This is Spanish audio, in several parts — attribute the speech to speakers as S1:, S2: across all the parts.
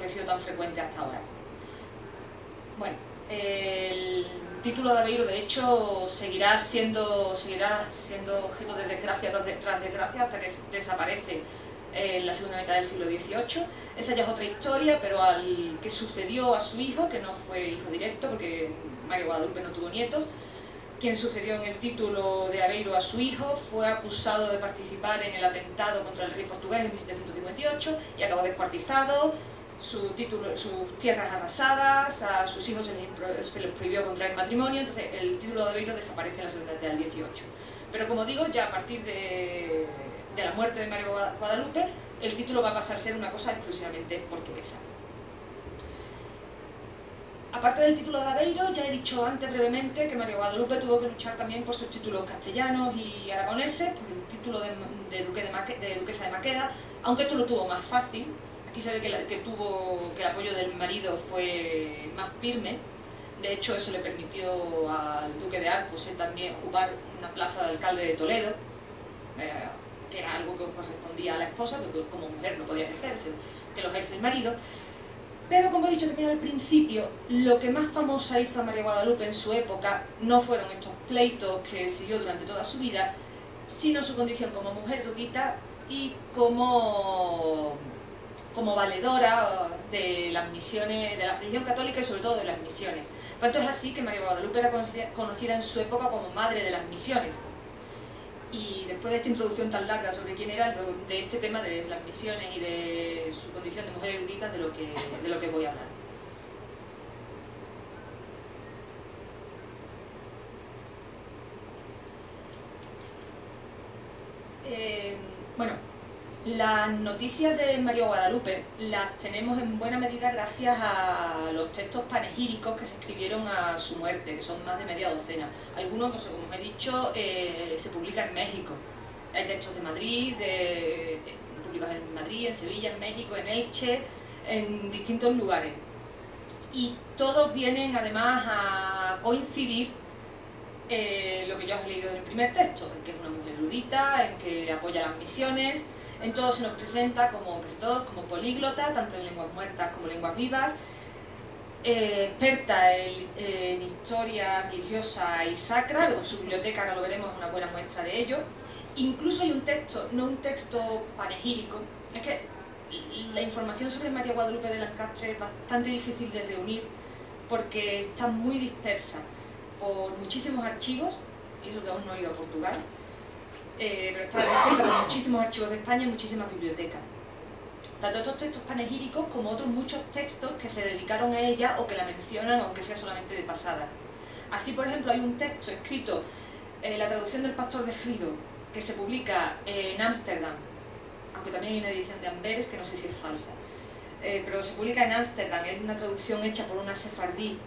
S1: que ha sido tan frecuente hasta ahora. Bueno, el título de Aveiro, de hecho, seguirá siendo objeto de desgracia tras desgracia hasta que desaparece en la segunda mitad del siglo XVIII. Esa ya es otra historia, pero al que sucedió a su hijo, que no fue hijo directo porque Mario Guadalupe no tuvo nietos, quien sucedió en el título de Aveiro a su hijo, fue acusado de participar en el atentado contra el rey portugués en 1758 y acabó descuartizado, sus tierras arrasadas, a sus hijos se les prohibió contraer matrimonio, entonces el título de Aveiro desaparece en la segunda mitad del XVIII. Pero como digo, ya a partir de la muerte de Mario Guadalupe, el título va a pasar a ser una cosa exclusivamente portuguesa. Aparte del título de Aveiro, ya he dicho antes brevemente que Mario Guadalupe tuvo que luchar también por sus títulos castellanos y aragoneses, por el título de duquesa de Maqueda, aunque esto lo tuvo más fácil. Aquí se ve que el apoyo del marido fue más firme. De hecho, eso le permitió al duque de Arcos también ocupar una plaza de alcalde de Toledo, que era algo que correspondía a la esposa, porque como mujer no podía ejercerse, que lo ejerce el marido. Pero como he dicho también al principio, lo que más famosa hizo a María Guadalupe en su época no fueron estos pleitos que siguió durante toda su vida, sino su condición como mujer erudita y como valedora de las misiones, de la religión católica y sobre todo de las misiones. Tanto es así que María Guadalupe era conocida en su época como madre de las misiones. Y después de esta introducción tan larga sobre quién era, de este tema de las misiones y de su condición de mujer erudita, de lo que voy a hablar. Bueno, las noticias de María Guadalupe las tenemos en buena medida gracias a los textos panegíricos que se escribieron a su muerte, que son más de media docena. Algunos, como os he dicho, se publican en México. Hay textos de Madrid, publicados en Madrid, en Sevilla, en México, en Elche, en distintos lugares. Y todos vienen además a coincidir lo que yo os he leído en el primer texto, en que es una mujer erudita, en que apoya las misiones. En todo se nos presenta como políglota, tanto en lenguas muertas como lenguas vivas, experta en historia religiosa y sacra, su biblioteca, ahora lo veremos, es una buena muestra de ello. Incluso hay un texto, no un texto panegírico, es que la información sobre María Guadalupe de Lancastre es bastante difícil de reunir porque está muy dispersa por muchísimos archivos, y eso que aún no he ido a Portugal, pero está dispersa por muchísimos archivos de España y muchísimas bibliotecas. Tanto estos textos panegíricos como otros muchos textos que se dedicaron a ella o que la mencionan, aunque sea solamente de pasada. Así, por ejemplo, hay un texto escrito, la traducción del Pastor de Frido, que se publica en Ámsterdam, aunque también hay una edición de Amberes que no sé si es falsa, pero se publica en Ámsterdam, es una traducción hecha por una sefardí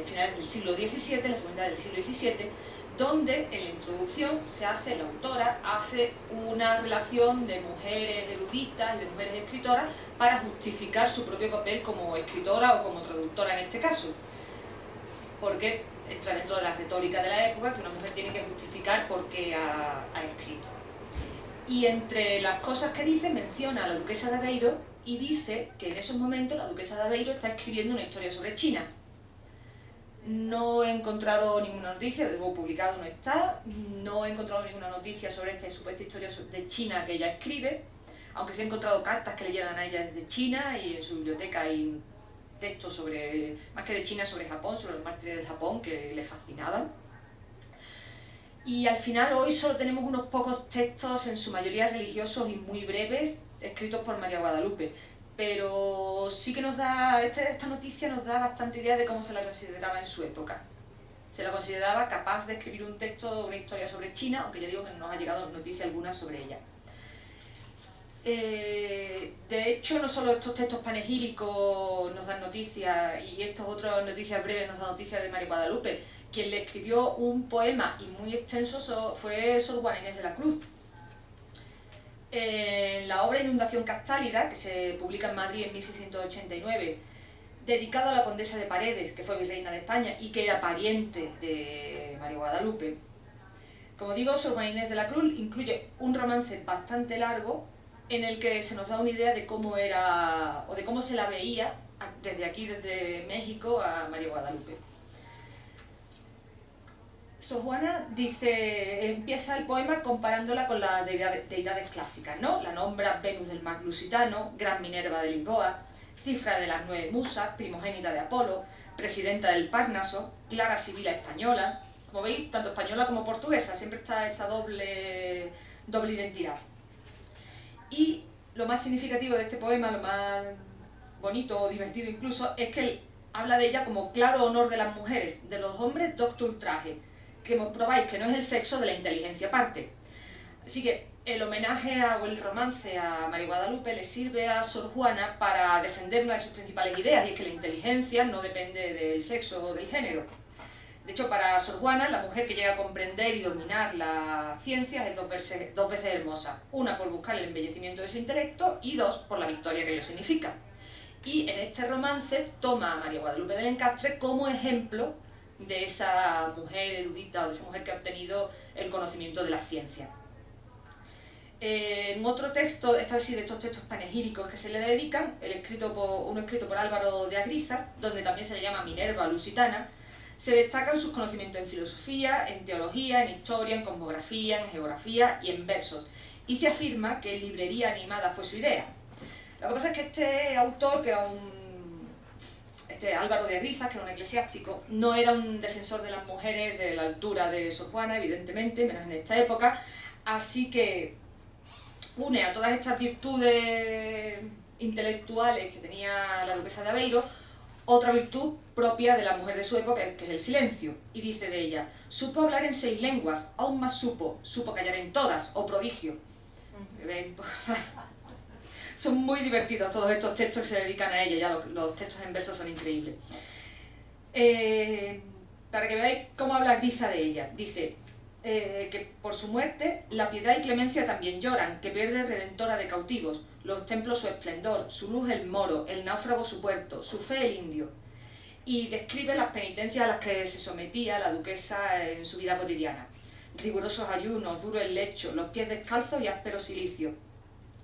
S1: finales del siglo XVII, la segunda del siglo XVII, donde en la introducción la autora hace una relación de mujeres eruditas y de mujeres escritoras para justificar su propio papel como escritora o como traductora en este caso, porque entra dentro de la retórica de la época que una mujer tiene que justificar por qué ha escrito. Y entre las cosas que dice menciona a la duquesa de Aveiro y dice que en esos momentos la duquesa de Aveiro está escribiendo una historia sobre China. No he encontrado ninguna noticia, luego publicado no está, no he encontrado ninguna noticia sobre esta supuesta historia de China que ella escribe, aunque sí he encontrado cartas que le llegan a ella desde China y en su biblioteca hay textos sobre, más que de China, sobre Japón, sobre los mártires del Japón que le fascinaban. Y al final hoy solo tenemos unos pocos textos, en su mayoría religiosos y muy breves, escritos por María Guadalupe. Pero sí que nos da, esta noticia nos da bastante idea de cómo se la consideraba en su época. Se la consideraba capaz de escribir un texto, una historia sobre China, aunque ya digo que no nos ha llegado noticia alguna sobre ella. De hecho, no solo estos textos panegíricos nos dan noticias y estas otras noticias breves nos dan noticias de María Guadalupe. Quien le escribió un poema y muy extenso fue Sor Juana Inés de la Cruz. En la obra Inundación Castálida, que se publica en Madrid en 1689, dedicado a la condesa de Paredes, que fue virreina de España y que era pariente de María Guadalupe. Como digo, Sor Juana Inés de la Cruz incluye un romance bastante largo, en el que se nos da una idea de cómo era, o de cómo se la veía desde aquí, desde México, a María Guadalupe. Sor Juana empieza el poema comparándola con las deidades clásicas, ¿no? La nombra Venus del mar lusitano, Gran Minerva de Lisboa, Cifra de las 9 musas, primogénita de Apolo, presidenta del Parnaso, Clara Sibila española. Como veis, tanto española como portuguesa, siempre está esta doble identidad. Y lo más significativo de este poema, lo más bonito o divertido incluso, es que él habla de ella como claro honor de las mujeres, de los hombres docto ultraje, que probáis que no es el sexo de la inteligencia aparte. Así que el homenaje o el romance a María Guadalupe le sirve a Sor Juana para defender una de sus principales ideas, y es que la inteligencia no depende del sexo o del género. De hecho, para Sor Juana, la mujer que llega a comprender y dominar la ciencia es dos veces hermosa. Una, por buscar el embellecimiento de su intelecto, y dos, por la victoria que ello significa. Y en este romance toma a María Guadalupe del Encastre como ejemplo de esa mujer erudita, o de esa mujer que ha obtenido el conocimiento de la ciencia. En otro texto, de estos textos panegíricos que se le dedican, uno escrito por Álvaro de Agrizas, donde también se le llama Minerva Lusitana, se destacan sus conocimientos en filosofía, en teología, en historia, en cosmografía, en geografía y en versos, y se afirma que librería animada fue su idea. Lo que pasa es que este autor, que era Álvaro de Agrizas, que era un eclesiástico, no era un defensor de las mujeres de la altura de Sor Juana, evidentemente, menos en esta época, así que une a todas estas virtudes intelectuales que tenía la duquesa de Aveiro otra virtud propia de la mujer de su época, que es el silencio, y dice de ella: supo hablar en 6 lenguas, aún más supo callar en todas, oh prodigio. Son muy divertidos todos estos textos que se dedican a ella, ya los textos en verso son increíbles. Para que veáis cómo habla Agriza de ella, dice que por su muerte la piedad y clemencia también lloran, que pierde redentora de cautivos, los templos su esplendor, su luz el moro, el náufrago su puerto, su fe el indio. Y describe las penitencias a las que se sometía la duquesa en su vida cotidiana: rigurosos ayunos, duro el lecho, los pies descalzos y áspero silicio.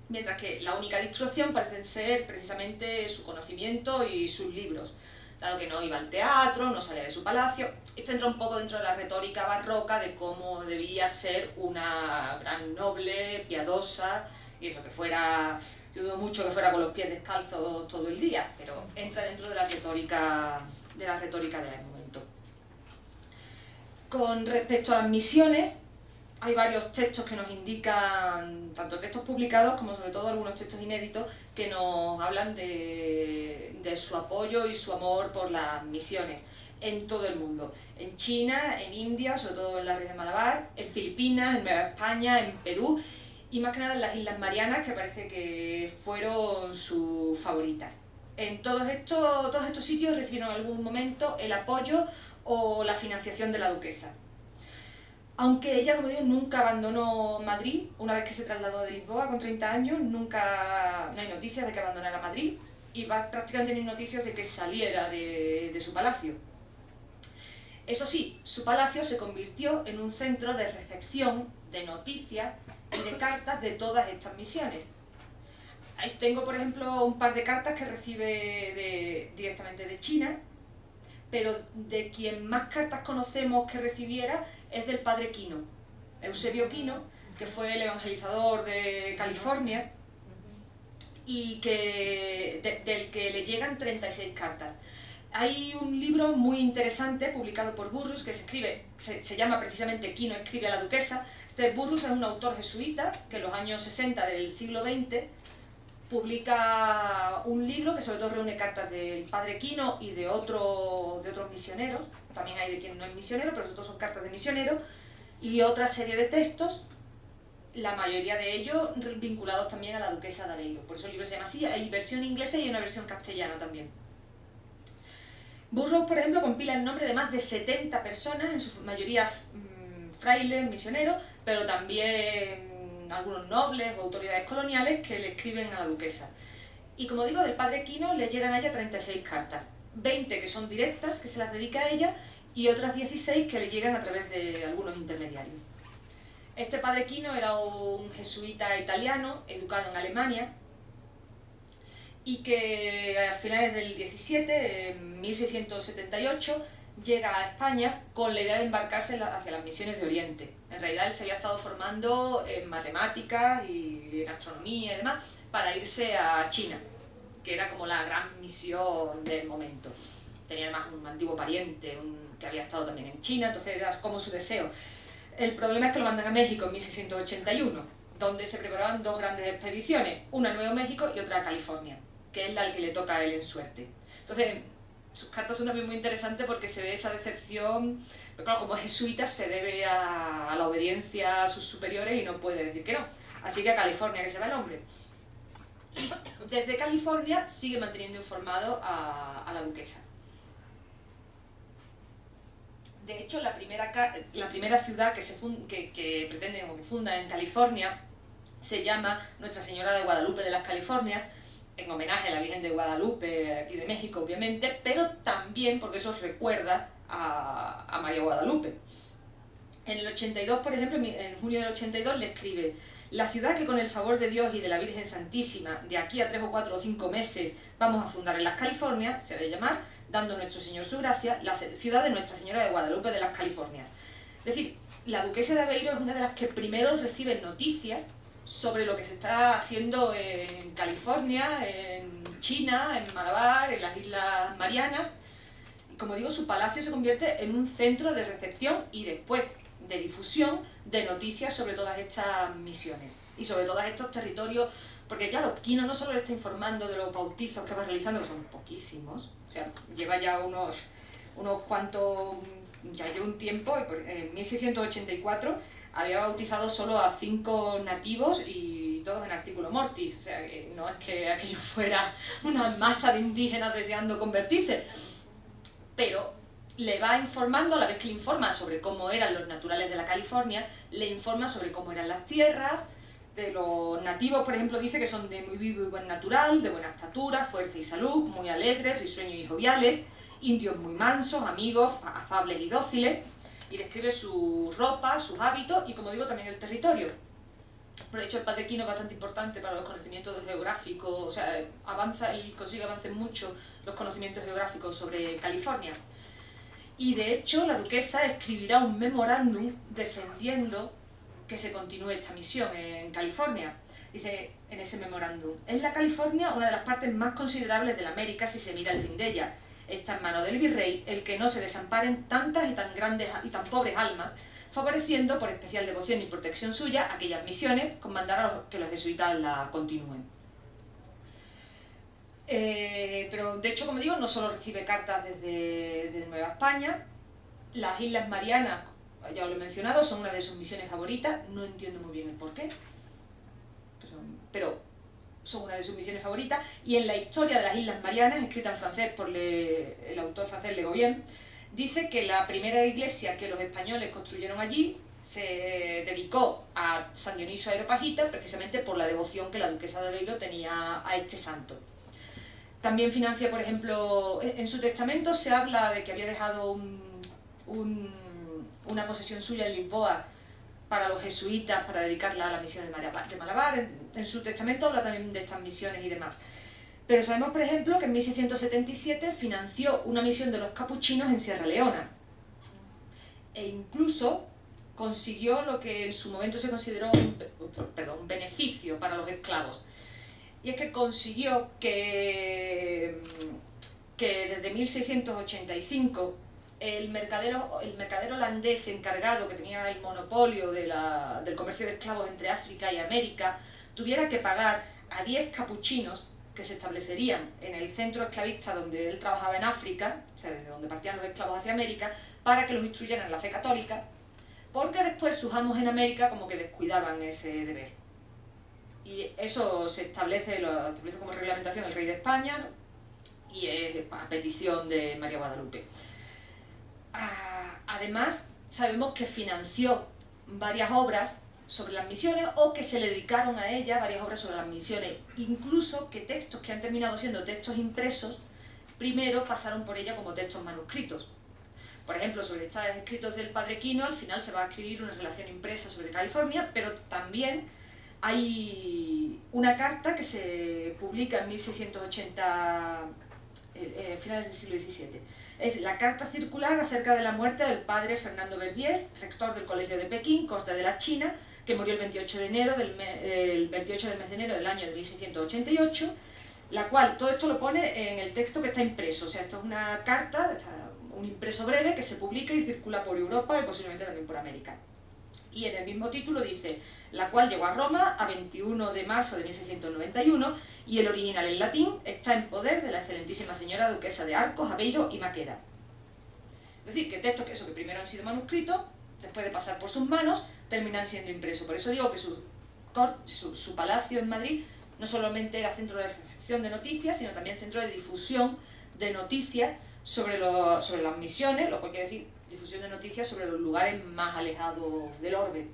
S1: Mientras que la única distracción parecen ser precisamente su conocimiento y sus libros, dado que no iba al teatro, no salía de su palacio. Esto entra un poco dentro de la retórica barroca de cómo debía ser una gran noble, piadosa, y eso, que fuera, yo dudo mucho que fuera con los pies descalzos todo el día, pero entra dentro de la retórica del momento. Con respecto a las misiones, hay varios textos que nos indican, tanto textos publicados como sobre todo algunos textos inéditos, que nos hablan de su apoyo y su amor por las misiones en todo el mundo. En China, en India, sobre todo en la región de Malabar, en Filipinas, en Nueva España, en Perú, y más que nada en las Islas Marianas, que parece que fueron sus favoritas. En todos estos sitios recibieron en algún momento el apoyo o la financiación de la duquesa. Aunque ella, como digo, nunca abandonó Madrid. Una vez que se trasladó de Lisboa con 30 años, no hay noticias de que abandonara Madrid, y prácticamente no hay noticias de que saliera de su palacio. Eso sí, su palacio se convirtió en un centro de recepción de noticias y de cartas de todas estas misiones. Ahí tengo, por ejemplo, un par de cartas que recibe directamente de China, pero de quien más cartas conocemos que recibiera es del padre Quino, Eusebio Quino, que fue el evangelizador de California, y del que le llegan 36 cartas. Hay un libro muy interesante publicado por Burrus que se llama precisamente Quino escribe a la duquesa. Burrus es un autor jesuita que en los años 60 del siglo XX publica un libro que sobre todo reúne cartas del padre Quino y de otros misioneros. También hay de quien no es misionero, pero sobre todo son cartas de misioneros, y otra serie de textos, la mayoría de ellos vinculados también a la duquesa de Aveiro. Por eso el libro se llama así. Hay versión inglesa y una versión castellana también. Burroughs, por ejemplo, compila el nombre de más de 70 personas, en su mayoría frailes, misioneros, pero también algunos nobles o autoridades coloniales que le escriben a la duquesa. Y como digo, del padre Quino le llegan a ella 36 cartas, 20 que son directas, que se las dedica a ella, y otras 16 que le llegan a través de algunos intermediarios. Este padre Quino era un jesuita italiano, educado en Alemania, y que a finales del 17, en 1678, llega a España con la idea de embarcarse hacia las misiones de Oriente. En realidad él se había estado formando en matemáticas y en astronomía y demás para irse a China, que era como la gran misión del momento. Tenía además un antiguo pariente que había estado también en China, entonces era como su deseo. El problema es que lo mandan a México en 1681, donde se preparaban dos grandes expediciones, una a Nuevo México y otra a California, que es la que le toca a él en suerte. Entonces, sus cartas son también muy interesantes porque se ve esa decepción, pero claro, como es jesuita se debe a la obediencia a sus superiores y no puede decir que no. Así que a California que se va el hombre. Y desde California sigue manteniendo informado a la duquesa. De hecho, la primera ciudad que pretende o que funda en California se llama Nuestra Señora de Guadalupe de las Californias, en homenaje a la Virgen de Guadalupe, aquí de México, obviamente, pero también porque eso recuerda a María Guadalupe. En el 82, por ejemplo, en junio del 82, le escribe: la ciudad que con el favor de Dios y de la Virgen Santísima, de aquí a 3 o 4 o 5 meses vamos a fundar en las Californias, se debe llamar, dando nuestro Señor su gracia, la ciudad de Nuestra Señora de Guadalupe de las Californias. Es decir, la duquesa de Aveiro es una de las que primero reciben noticias sobre lo que se está haciendo en California, en China, en Malabar, en las Islas Marianas. Y como digo, su palacio se convierte en un centro de recepción y después de difusión de noticias sobre todas estas misiones y sobre todos estos territorios, porque claro, Quino no solo le está informando de los bautizos que va realizando, que son poquísimos, o sea, lleva ya unos cuantos, ya lleva un tiempo, en 1684 había bautizado solo a 5 nativos y todos en artículo mortis, o sea, que no es que aquello fuera una masa de indígenas deseando convertirse, pero le va informando, a la vez que le informa sobre cómo eran los naturales de la California, le informa sobre cómo eran las tierras. De los nativos, por ejemplo, dice que son de muy vivo y buen natural, de buena estatura, fuerza y salud, muy alegres, risueños y joviales, indios muy mansos, amigos, afables y dóciles, y describe su ropa, sus hábitos y, como digo, también el territorio. Por hecho, el padre Quino es bastante importante para los conocimientos geográficos, o sea, él consigue avanzar mucho los conocimientos geográficos sobre California. Y de hecho, la duquesa escribirá un memorándum defendiendo que se continúe esta misión en California. Dice en ese memorándum: es la California una de las partes más considerables de la América si se mira el fin de ella. Está en manos del virrey el que no se desamparen tantas y tan grandes y tan pobres almas, favoreciendo por especial devoción y protección suya aquellas misiones, con mandar a que los jesuitas la continúen. Pero de hecho, como digo, no solo recibe cartas desde Nueva España. Las Islas Marianas, ya os lo he mencionado, son una de sus misiones favoritas. No entiendo muy bien el porqué, pero son una de sus misiones favoritas. Y en la historia de las Islas Marianas, escrita en francés por el autor francés Le Goyen, dice que la primera iglesia que los españoles construyeron allí se dedicó a San Dionisio Areopagita, precisamente por la devoción que la duquesa de Aveiro tenía a este santo. También financia, por ejemplo, en su testamento se habla de que había dejado una posesión suya en Lisboa para los jesuitas, para dedicarla a la misión de Malabar. En su testamento habla también de estas misiones y demás. Pero sabemos, por ejemplo, que en 1677 financió una misión de los capuchinos en Sierra Leona. E incluso consiguió lo que en su momento se consideró un beneficio para los esclavos. Y es que consiguió que desde 1685 el mercader holandés encargado, que tenía el monopolio del comercio de esclavos entre África y América, tuviera que pagar a 10 capuchinos que se establecerían en el centro esclavista donde él trabajaba en África, o sea, desde donde partían los esclavos hacia América, para que los instruyeran en la fe católica, porque después sus amos en América como que descuidaban ese deber. Y eso lo establece como reglamentación el rey de España, ¿no? Y es a petición de María Guadalupe. Además, sabemos que financió varias obras sobre las misiones, o que se le dedicaron a ella varias obras sobre las misiones, incluso que textos que han terminado siendo textos impresos primero pasaron por ella como textos manuscritos. Por ejemplo, sobre estos escritos del padre Quino, al final se va a escribir una relación impresa sobre California, pero también hay una carta que se publica en 1680, finales del siglo XVII. Es la carta circular acerca de la muerte del padre Fernando Verbies, rector del Colegio de Pekín, corte de la China, que murió el 28 de enero el 28 del mes de enero del año de 1688, la cual, todo esto lo pone en el texto que está impreso, o sea, esto es una carta, un impreso breve que se publica y circula por Europa y posiblemente también por América. Y en el mismo título dice, la cual llegó a Roma a 21 de marzo de 1691 y el original en latín está en poder de la excelentísima señora duquesa de Arcos, Aveiro y Maqueda. Es decir, que textos que primero han sido manuscritos, después de pasar por sus manos, terminan siendo impresos. Por eso digo que su palacio en Madrid no solamente era centro de recepción de noticias, sino también centro de difusión de noticias sobre las misiones, lo cual quiere decir difusión de noticias sobre los lugares más alejados del orbe.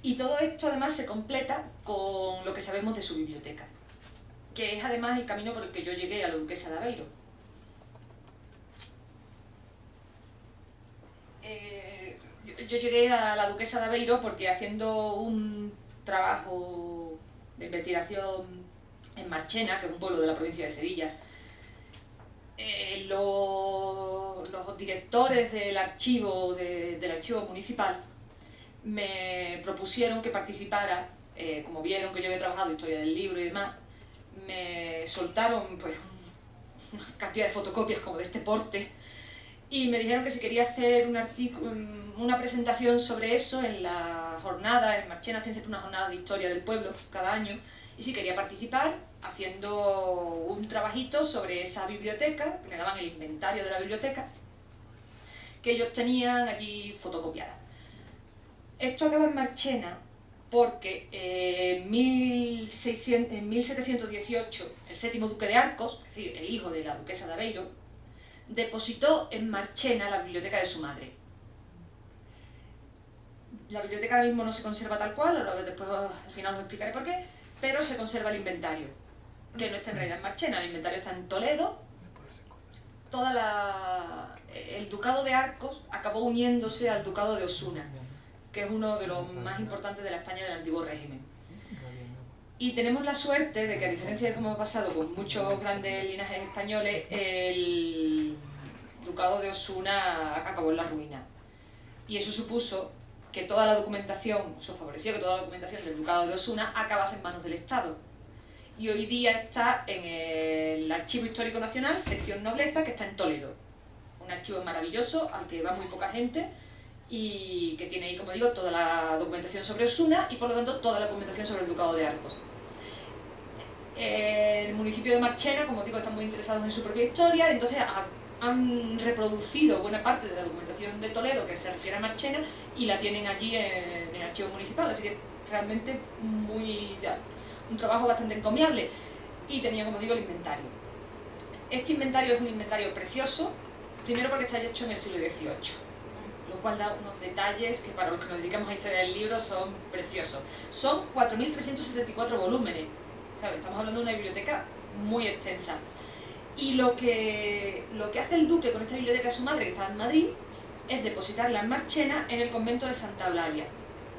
S1: Y todo esto además se completa con lo que sabemos de su biblioteca, que es además el camino por el que yo llegué a la duquesa de Aveiro. Yo llegué a la duquesa de Aveiro porque haciendo un trabajo de investigación en Marchena, que es un pueblo de la provincia de Sevilla, los directores del archivo municipal me propusieron que participara, como vieron que yo había trabajado historia del libro y demás, me soltaron pues una cantidad de fotocopias como de este porte y me dijeron que si quería hacer una presentación sobre eso en la jornada, en Marchena hacían siempre una jornada de historia del pueblo cada año, y si quería participar haciendo un trabajito sobre esa biblioteca, que me daban el inventario de la biblioteca, que ellos tenían allí fotocopiada. Esto acaba en Marchena porque en 1718 el séptimo duque de Arcos, es decir, el hijo de la duquesa de Aveiro, depositó en Marchena la biblioteca de su madre. La biblioteca ahora mismo no se conserva tal cual, después al final os explicaré por qué, pero se conserva el inventario, que no está en realidad en Marchena, el inventario está en Toledo. El ducado de Arcos acabó uniéndose al ducado de Osuna, que es uno de los más importantes de la España del antiguo régimen. Y tenemos la suerte de que, a diferencia de cómo ha pasado con muchos grandes linajes españoles, el ducado de Osuna acabó en la ruina. Y eso supuso que toda la documentación, eso favoreció que toda la documentación del ducado de Osuna acabase en manos del Estado. Y hoy día está en el Archivo Histórico Nacional, sección Nobleza, que está en Toledo. Un archivo maravilloso, al que va muy poca gente, y que tiene ahí, como digo, toda la documentación sobre Osuna y por lo tanto toda la documentación sobre el ducado de Arcos. El municipio de Marchena, como digo, están muy interesados en su propia historia, y entonces han reproducido buena parte de la documentación de Toledo que se refiere a Marchena y la tienen allí en el archivo municipal, así que realmente un trabajo bastante encomiable. Y tenía, como digo, el inventario. Este inventario es un inventario precioso, primero porque está hecho en el siglo XVIII, lo cual da unos detalles que para los que nos dedicamos a historia del libro son preciosos. Son 4.374 volúmenes, ¿sabes? Estamos hablando de una biblioteca muy extensa. Y lo que hace el duque con esta biblioteca de su madre, que está en Madrid, es depositarla en Marchena en el convento de Santa Eulalia.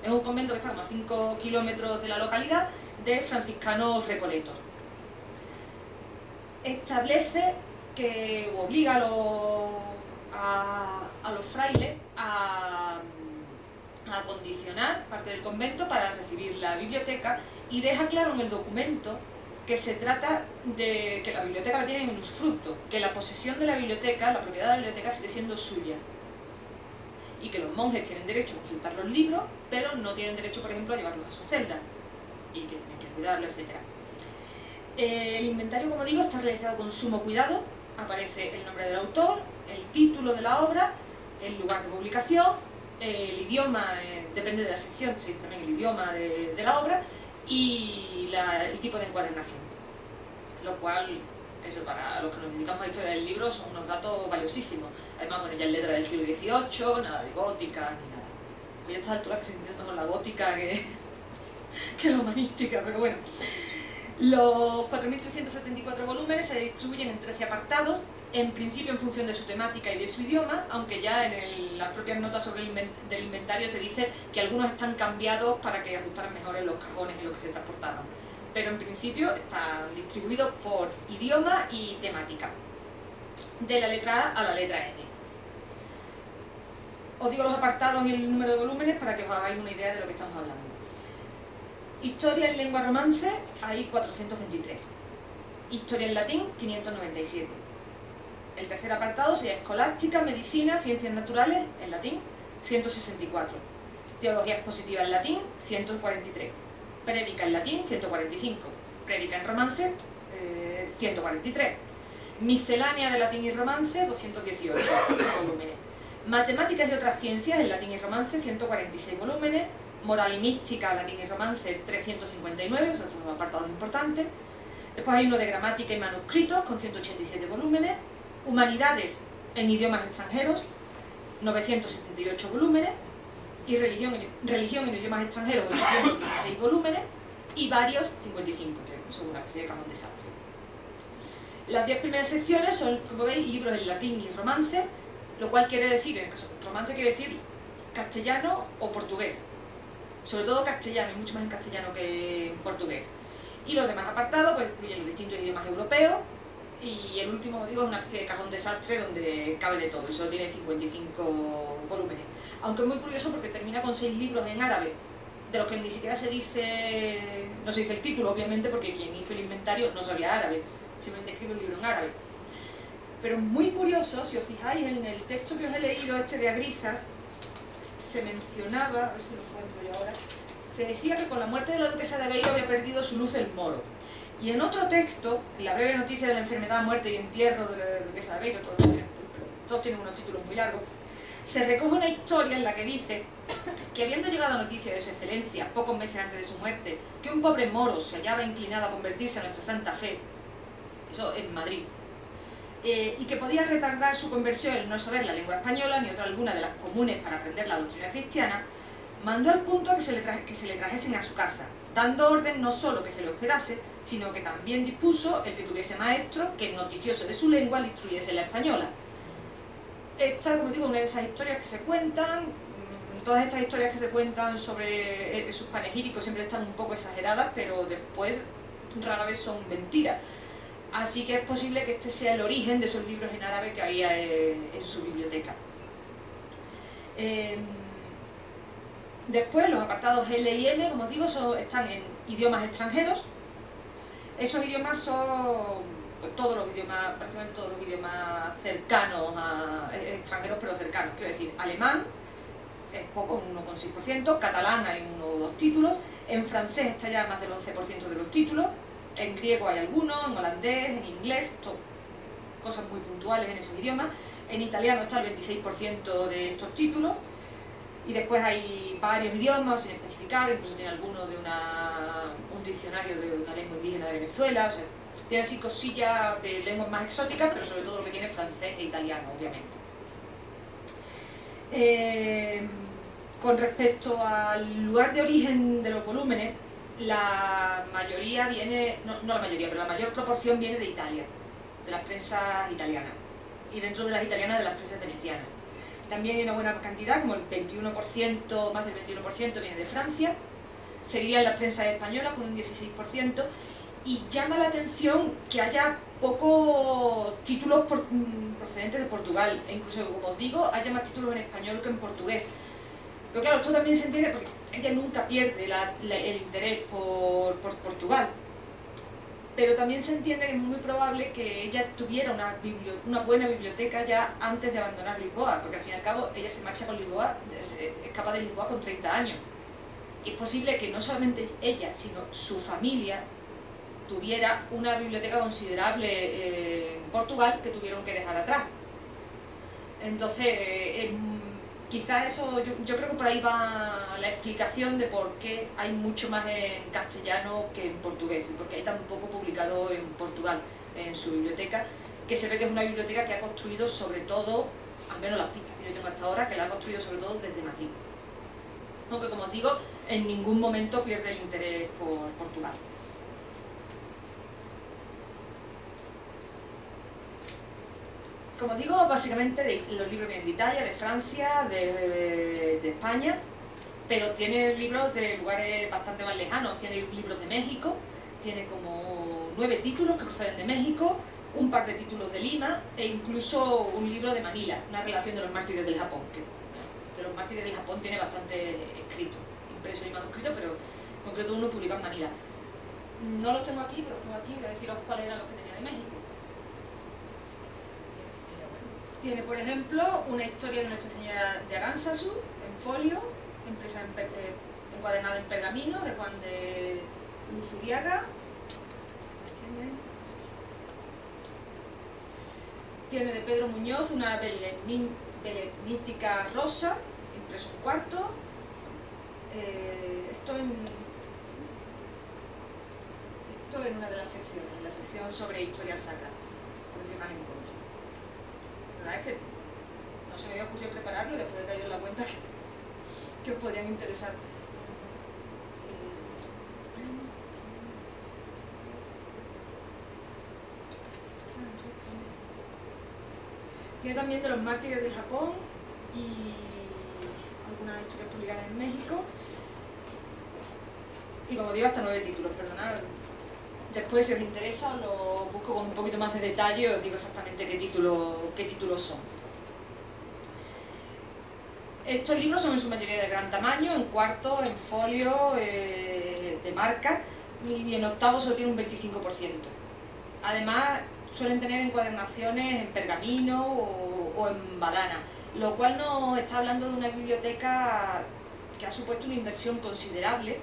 S1: Es un convento que está a 5 kilómetros de la localidad, de franciscanos recoletos. Establece que obliga a los frailes a acondicionar parte del convento para recibir la biblioteca, y deja claro en el documento que se trata de que la biblioteca la tienen en usufructo, que la posesión de la biblioteca, la propiedad de la biblioteca sigue siendo suya, y que los monjes tienen derecho a consultar los libros, pero no tienen derecho, por ejemplo, a llevarlos a su celda, y que tienen que cuidarlo, etc. El inventario, como digo, está realizado con sumo cuidado. Aparece el nombre del autor, el título de la obra, el lugar de publicación, el idioma, depende de la sección, se dice también el idioma de la obra, y el tipo de encuadernación, lo cual, eso para los que nos dedicamos a la historia del libro, son unos datos valiosísimos. Además, bueno, ya en letra del siglo XVIII, nada de gótica ni nada. Hoy a estas alturas que se entiende mejor la gótica que la humanística, pero bueno. Los 4.374 volúmenes se distribuyen en 13 apartados, en principio en función de su temática y de su idioma, aunque ya en las propias notas sobre del inventario se dice que algunos están cambiados para que ajustaran mejor en los cajones en los que se transportaban. Pero en principio están distribuidos por idioma y temática, de la letra A a la letra N. Os digo los apartados y el número de volúmenes para que os hagáis una idea de lo que estamos hablando. Historia en lengua romance, hay 423. Historia en latín, 597. El tercer apartado sería escolástica, medicina, ciencias naturales, en latín, 164. Teología expositiva en latín, 143. Prédica en latín, 145. Prédica en romance, 143. Miscelánea de latín y romance, 218 volúmenes. Matemáticas y otras ciencias en latín y romance, 146 volúmenes. Moral y mística, latín y romance, 359, son otros apartados importantes. Después hay uno de gramática y manuscritos, con 187 volúmenes. Humanidades en idiomas extranjeros, 978 volúmenes. Y religión en idiomas extranjeros, 816 volúmenes. Y varios, 55, que son una especie de cajón desastre. Las 10 primeras secciones son, como veis, libros en latín y romance, lo cual quiere decir, en el caso de romance quiere decir castellano o portugués. Sobre todo castellano, y mucho más en castellano que en portugués. Y los demás apartados pues incluyen los distintos idiomas europeos, y el último, digo, es una especie de cajón desastre donde cabe de todo, y solo tiene 55 volúmenes. Aunque es muy curioso porque termina con 6 libros en árabe, de los que ni siquiera se dice, no se dice el título, obviamente, porque quien hizo el inventario no sabía árabe, simplemente escribe un libro en árabe. Pero es muy curioso, si os fijáis en el texto que os he leído, este de Agrizas, se mencionaba, a ver si lo encuentro yo ahora, se decía que con la muerte de la duquesa de Beiro había perdido su luz el moro. Y en otro texto, en la breve noticia de la enfermedad, muerte y entierro de la duquesa de Beiro, todos tienen unos títulos muy largos, se recoge una historia en la que dice que habiendo llegado noticia de su excelencia, pocos meses antes de su muerte, que un pobre moro se hallaba inclinado a convertirse a nuestra santa fe, eso en Madrid, y que podía retardar su conversión el no saber la lengua española ni otra alguna de las comunes para aprender la doctrina cristiana, mandó al punto a que se le trajesen a su casa, dando orden no solo que se le hospedase, sino que también dispuso el que tuviese maestro que, noticioso de su lengua, le instruyese en la española. Esta, como digo, una de esas historias que se cuentan. Todas estas historias que se cuentan sobre sus panegíricos siempre están un poco exageradas, pero después rara vez son mentiras. Así que es posible que este sea el origen de esos libros en árabe que había en su biblioteca. Después los apartados L y M, como os digo, están en idiomas extranjeros. Esos idiomas son pues, prácticamente todos los idiomas cercanos a extranjeros, pero cercanos. Quiero decir, alemán, es poco, un 1,6%, catalán hay 1 o 2 títulos, en francés está ya más del 11% de los títulos, en griego hay algunos, en holandés, en inglés, cosas muy puntuales en esos idiomas, en italiano está el 26% de estos títulos, y después hay varios idiomas sin especificar, incluso tiene alguno de un diccionario de una lengua indígena de Venezuela, o sea, tiene así cosillas de lenguas más exóticas, pero sobre todo lo que tiene francés e italiano, obviamente. Con respecto al lugar de origen de los volúmenes, la mayoría viene, no la mayoría, pero la mayor proporción viene de Italia, de las prensas italianas, y dentro de las italianas de las prensas venecianas. También hay una buena cantidad, como el 21%, más del 21% viene de Francia, seguirían las prensas españolas con un 16%, y llama la atención que haya pocos títulos procedentes de Portugal, e incluso, como os digo, haya más títulos en español que en portugués. Pero claro, esto también se entiende porque ella nunca pierde el interés por Portugal. Pero también se entiende que es muy probable que ella tuviera una buena biblioteca ya antes de abandonar Lisboa, porque al fin y al cabo ella se marcha con Lisboa, se escapa de Lisboa con 30 años. Y es posible que no solamente ella, sino su familia tuviera una biblioteca considerable en Portugal que tuvieron que dejar atrás. Entonces, quizás eso, yo creo que por ahí va la explicación de por qué hay mucho más en castellano que en portugués, y por qué hay tan poco publicado en Portugal en su biblioteca, que se ve que es una biblioteca que ha construido sobre todo, al menos las pistas que yo tengo hasta ahora, que la ha construido sobre todo desde Madrid. Aunque, como os digo, en ningún momento pierde el interés por Portugal. Como digo, básicamente los libros vienen de Italia, de Francia, de España, pero tiene libros de lugares bastante más lejanos. Tiene libros de México, tiene como 9 títulos que proceden de México, un par de títulos de Lima e incluso un libro de Manila, una relación de los mártires del Japón, que de los mártires del Japón tiene bastante escrito, impreso y manuscrito, pero en concreto uno publicado en Manila. No los tengo aquí, pero los tengo aquí, voy a deciros cuáles eran los que tenía de México. Tiene, por ejemplo, una historia de Nuestra Señora de Aránzazu, en folio, impresa encuadernada en pergamino, de Juan de Luzuriaga. Tiene de Pedro Muñoz una belenítica rosa, impreso en cuarto. Esto en una de las secciones, en la sección sobre historia sacra, por el que más encuentro. La verdad es que no se me había ocurrido prepararlo y después he caído en la cuenta que os podrían interesar. Tiene también de los mártires del Japón y algunas historias publicadas en México. Y como digo, hasta 9 títulos, perdonad. Después, si os interesa, os lo busco con un poquito más de detalle y os digo exactamente qué títulos son. Estos libros son en su mayoría de gran tamaño, en cuarto, en folio, de marca, y en octavo solo tiene un 25%. Además, suelen tener encuadernaciones en pergamino o en badana, lo cual nos está hablando de una biblioteca que ha supuesto una inversión considerable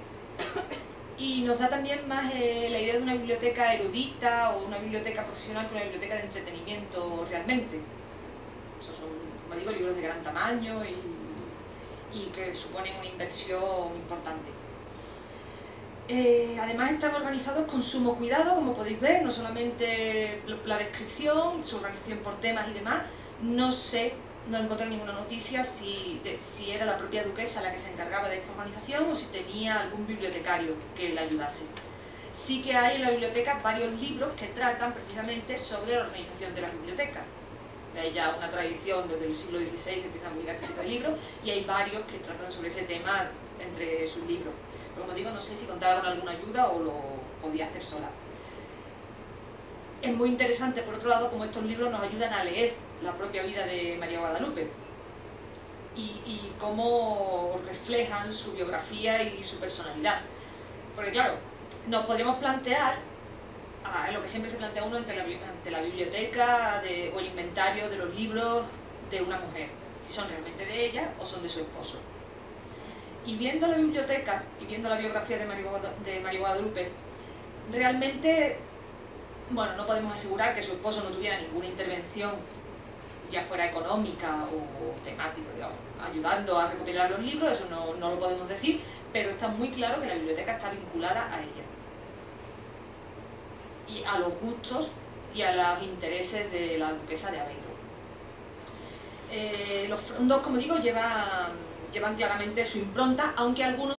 S1: y nos da también más la idea de una biblioteca erudita o una biblioteca profesional que una biblioteca de entretenimiento realmente. Esos son, como digo, libros de gran tamaño y que suponen una inversión importante. Además están organizados con sumo cuidado, como podéis ver, no solamente la descripción, su organización por temas y demás. No encontré ninguna noticia si era la propia duquesa la que se encargaba de esta organización o si tenía algún bibliotecario que le ayudase. Sí que hay en la biblioteca varios libros que tratan precisamente sobre la organización de las bibliotecas. Hay ya una tradición desde el siglo XVI, se empiezan a publicar este tipo de libros y hay varios que tratan sobre ese tema entre sus libros. Pero como digo, no sé si contaba con alguna ayuda o lo podía hacer sola. Es muy interesante, por otro lado, cómo estos libros nos ayudan a leer la propia vida de María Guadalupe y cómo reflejan su biografía y su personalidad. Porque claro, nos podríamos plantear lo que siempre se plantea uno ante la biblioteca o el inventario de los libros de una mujer, si son realmente de ella o son de su esposo. Y viendo la biblioteca y viendo la biografía de María Guadalupe, realmente, bueno, no podemos asegurar que su esposo no tuviera ninguna intervención, ya fuera económica o temática, digamos, ayudando a recopilar los libros, eso no lo podemos decir, pero está muy claro que la biblioteca está vinculada a ella y a los gustos y a los intereses de la duquesa de Aveiro. Los fondos, como digo, llevan claramente su impronta, aunque algunos